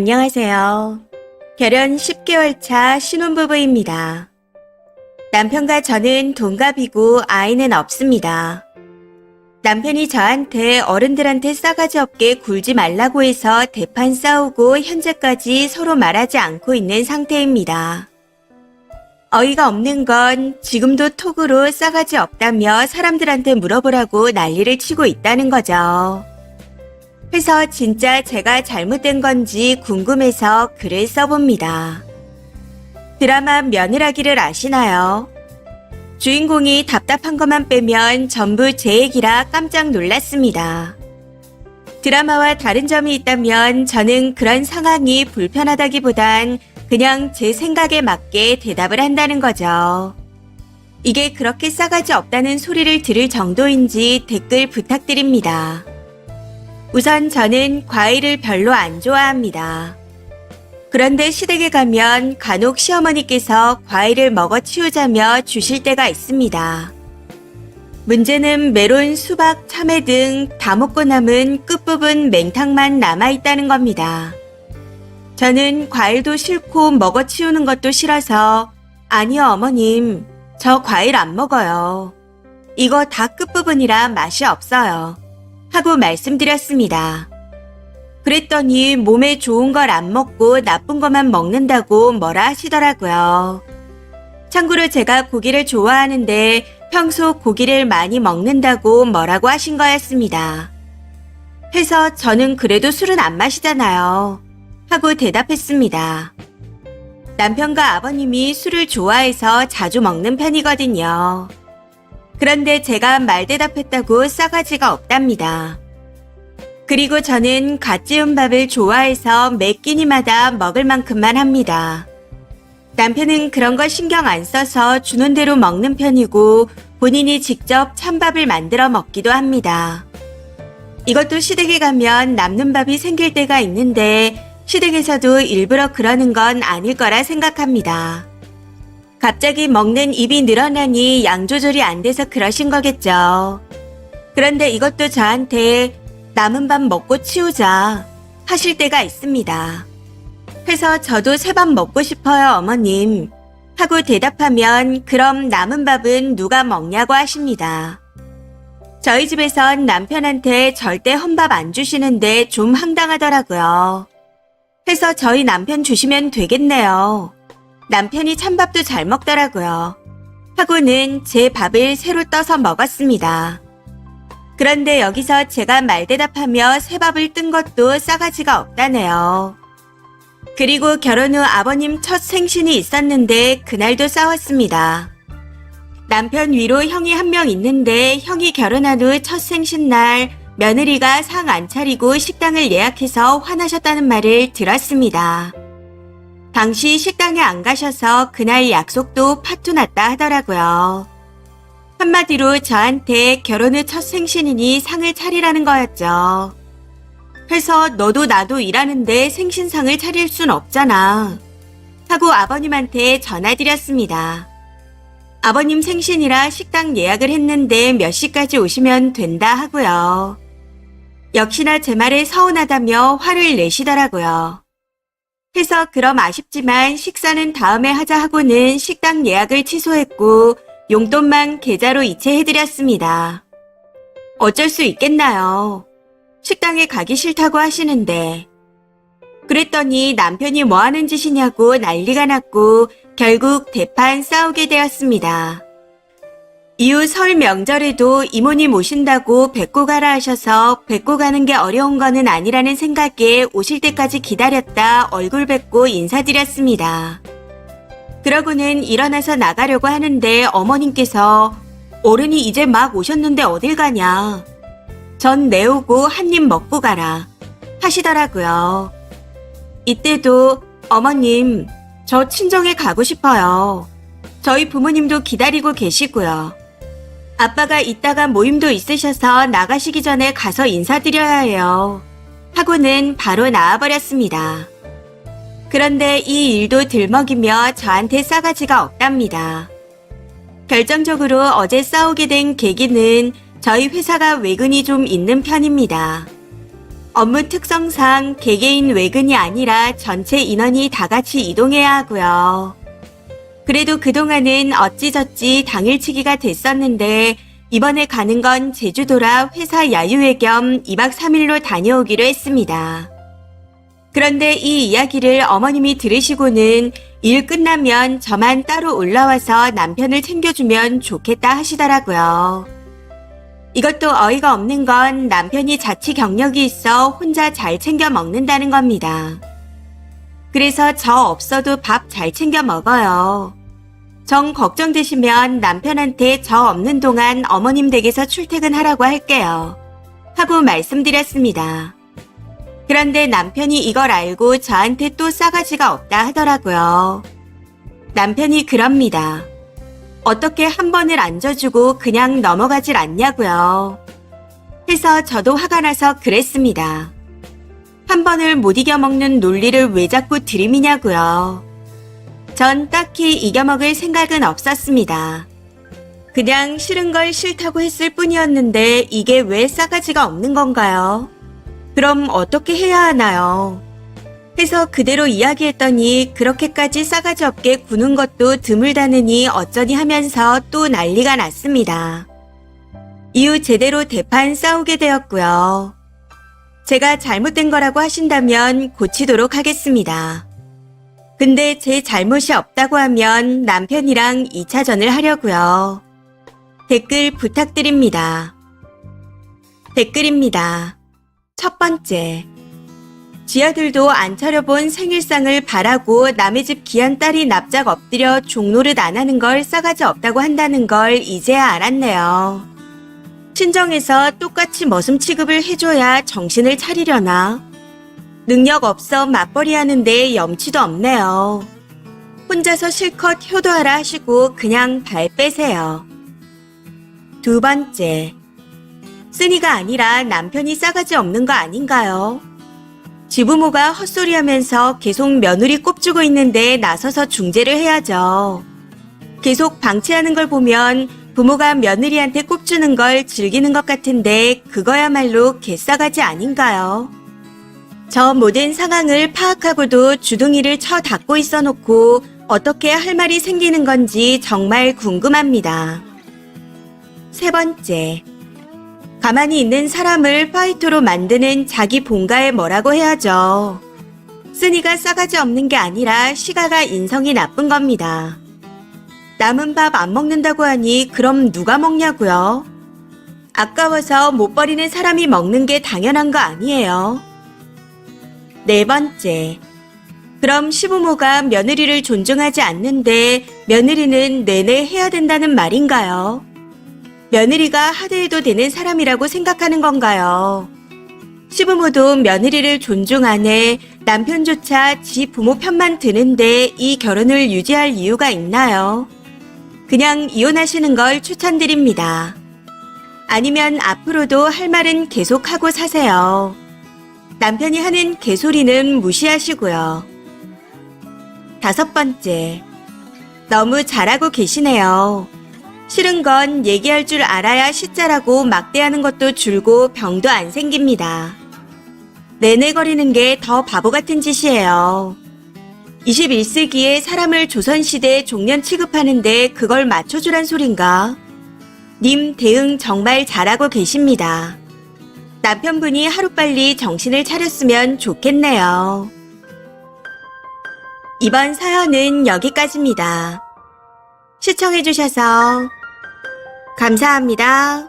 안녕하세요. 결혼 10개월 차 신혼부부입니다. 남편과 저는 동갑이고 아이는 없습니다. 남편이 저한테 어른들한테 싸가지 없게 굴지 말라고 해서 대판 싸우고 현재까지 서로 말하지 않고 있는 상태입니다. 어이가 없는 건 지금도 톡으로 싸가지 없다며 사람들한테 물어보라고 난리를 치고 있다는 거죠. 그래서 진짜 제가 잘못된 건지 궁금해서 글을 써봅니다. 드라마 며느라기를 아시나요? 주인공이 답답한 것만 빼면 전부 제 얘기라 깜짝 놀랐습니다. 드라마와 다른 점이 있다면 저는 그런 상황이 불편하다기보단 그냥 제 생각에 맞게 대답을 한다는 거죠. 이게 그렇게 싸가지 없다는 소리를 들을 정도인지 댓글 부탁드립니다. 우선 저는 과일을 별로 안 좋아합니다. 그런데 시댁에 가면 간혹 시어머니께서 과일을 먹어 치우자며 주실 때가 있습니다. 문제는 메론, 수박, 참외 등 다 먹고 남은 끝부분 맹탕만 남아있다는 겁니다. 저는 과일도 싫고 먹어 치우는 것도 싫어서 아니요 어머님, 저 과일 안 먹어요. 이거 다 끝부분이라 맛이 없어요. 하고 말씀드렸습니다. 그랬더니 몸에 좋은 걸 안 먹고 나쁜 것만 먹는다고 뭐라 하시더라고요. 참고로 제가 고기를 좋아하는데 평소 고기를 많이 먹는다고 뭐라고 하신 거였습니다. 해서 저는 그래도 술은 안 마시잖아요. 하고 대답했습니다. 남편과 아버님이 술을 좋아해서 자주 먹는 편이거든요. 그런데 제가 말대답했다고 싸가지가 없답니다. 그리고 저는 갓 지은 밥을 좋아해서 매 끼니마다 먹을 만큼만 합니다. 남편은 그런 거 신경 안 써서 주는 대로 먹는 편이고 본인이 직접 찬밥을 만들어 먹기도 합니다. 이것도 시댁에 가면 남는 밥이 생길 때가 있는데 시댁에서도 일부러 그러는 건 아닐 거라 생각합니다. 갑자기 먹는 입이 늘어나니 양 조절이 안 돼서 그러신 거겠죠. 그런데 이것도 저한테 남은 밥 먹고 치우자 하실 때가 있습니다. 그래서 저도 새 밥 먹고 싶어요 어머님 하고 대답하면 그럼 남은 밥은 누가 먹냐고 하십니다. 저희 집에선 남편한테 절대 헌밥 안 주시는데 좀 황당하더라고요. 그래서 저희 남편 주시면 되겠네요. 남편이 찬밥도 잘 먹더라고요. 하고는 제 밥을 새로 떠서 먹었습니다. 그런데 여기서 제가 말대답하며 새 밥을 뜬 것도 싸가지가 없다네요. 그리고 결혼 후 아버님 첫 생신이 있었는데 그날도 싸웠습니다. 남편 위로 형이 한 명 있는데 형이 결혼한 후 첫 생신날 며느리가 상 안 차리고 식당을 예약해서 화나셨다는 말을 들었습니다. 당시 식당에 안 가셔서 그날 약속도 파토났다 하더라고요. 한마디로 저한테 결혼 후 첫 생신이니 상을 차리라는 거였죠. 그래서 너도 나도 일하는데 생신상을 차릴 순 없잖아. 하고 아버님한테 전화드렸습니다. 아버님 생신이라 식당 예약을 했는데 몇 시까지 오시면 된다 하고요. 역시나 제 말에 서운하다며 화를 내시더라고요. 해서 그럼 아쉽지만 식사는 다음에 하자 하고는 식당 예약을 취소했고 용돈만 계좌로 이체해드렸습니다. 어쩔 수 있겠나요? 식당에 가기 싫다고 하시는데. 그랬더니 남편이 뭐 하는 짓이냐고 난리가 났고 결국 대판 싸우게 되었습니다. 이후 설 명절에도 이모님 오신다고 뵙고 가라 하셔서 뵙고 가는 게 어려운 거는 아니라는 생각에 오실 때까지 기다렸다 얼굴 뵙고 인사드렸습니다. 그러고는 일어나서 나가려고 하는데 어머님께서 어른이 이제 막 오셨는데 어딜 가냐. 전 내오고 한 입 먹고 가라 하시더라고요. 이때도 어머님 저 친정에 가고 싶어요. 저희 부모님도 기다리고 계시고요. 아빠가 이따가 모임도 있으셔서 나가시기 전에 가서 인사드려야 해요. 하고는 바로 나와버렸습니다. 그런데 이 일도 들먹이며 저한테 싸가지가 없답니다. 결정적으로 어제 싸우게 된 계기는 저희 회사가 외근이 좀 있는 편입니다. 업무 특성상 개개인 외근이 아니라 전체 인원이 다 같이 이동해야 하고요. 그래도 그동안은 어찌저찌 당일치기가 됐었는데 이번에 가는 건 제주도라 회사 야유회 겸 2박 3일로 다녀오기로 했습니다. 그런데 이 이야기를 어머님이 들으시고는 일 끝나면 저만 따로 올라와서 남편을 챙겨주면 좋겠다 하시더라고요. 이것도 어이가 없는 건 남편이 자취 경력이 있어 혼자 잘 챙겨 먹는다는 겁니다. 그래서 저 없어도 밥 잘 챙겨 먹어요. 정 걱정되시면 남편한테 저 없는 동안 어머님 댁에서 출퇴근하라고 할게요. 하고 말씀드렸습니다. 그런데 남편이 이걸 알고 저한테 또 싸가지가 없다 하더라고요. 남편이 그럽니다. 어떻게 한 번을 앉아주고 그냥 넘어가질 않냐고요. 해서 저도 화가 나서 그랬습니다. 한 번을 못 이겨먹는 논리를 왜 자꾸 들이미냐고요. 전 딱히 이겨먹을 생각은 없었습니다. 그냥 싫은 걸 싫다고 했을 뿐이었는데 이게 왜 싸가지가 없는 건가요? 그럼 어떻게 해야 하나요? 해서 그대로 이야기했더니 그렇게까지 싸가지 없게 구는 것도 드물다느니 어쩌니 하면서 또 난리가 났습니다. 이후 제대로 대판 싸우게 되었고요. 제가 잘못된 거라고 하신다면 고치도록 하겠습니다. 근데 제 잘못이 없다고 하면 남편이랑 2차전을 하려고요. 댓글 부탁드립니다. 댓글입니다. 첫 번째. 지 아들도 안 차려본 생일상을 바라고 남의 집 귀한 딸이 납작 엎드려 종노릇 안 하는 걸 싸가지 없다고 한다는 걸 이제야 알았네요. 친정에서 똑같이 머슴 취급을 해줘야 정신을 차리려나? 능력 없어 맞벌이 하는데 염치도 없네요. 혼자서 실컷 효도하라 하시고 그냥 발 빼세요. 두 번째. 쓰니가 아니라 남편이 싸가지 없는 거 아닌가요? 지부모가 헛소리하면서 계속 며느리 꼽주고 있는데 나서서 중재를 해야죠. 계속 방치하는 걸 보면 부모가 며느리한테 꼽주는 걸 즐기는 것 같은데 그거야말로 개싸가지 아닌가요? 저 모든 상황을 파악하고도 주둥이를 쳐 닫고 있어 놓고 어떻게 할 말이 생기는 건지 정말 궁금합니다. 세 번째. 가만히 있는 사람을 파이터로 만드는 자기 본가에 뭐라고 해야죠. 쓰니가 싸가지 없는 게 아니라 시가가 인성이 나쁜 겁니다. 남은 밥 안 먹는다고 하니 그럼 누가 먹냐고요? 아까워서 못 버리는 사람이 먹는 게 당연한 거 아니에요. 네 번째. 그럼 시부모가 며느리를 존중하지 않는데 며느리는 내내 해야 된다는 말인가요? 며느리가 하드해도 되는 사람이라고 생각하는 건가요? 시부모도 며느리를 존중하네 남편조차 지 부모 편만 드는데 이 결혼을 유지할 이유가 있나요? 그냥 이혼하시는 걸 추천드립니다. 아니면 앞으로도 할 말은 계속하고 사세요. 남편이 하는 개소리는 무시하시고요. 다섯 번째. 너무 잘하고 계시네요. 싫은 건 얘기할 줄 알아야 시자라고 막대하는 것도 줄고 병도 안 생깁니다. 내내거리는 게 더 바보 같은 짓이에요. 21세기에 사람을 조선시대 종년 취급하는데 그걸 맞춰주란 소린가? 님 대응 정말 잘하고 계십니다. 남편분이 하루빨리 정신을 차렸으면 좋겠네요. 이번 사연은 여기까지입니다. 시청해주셔서 감사합니다.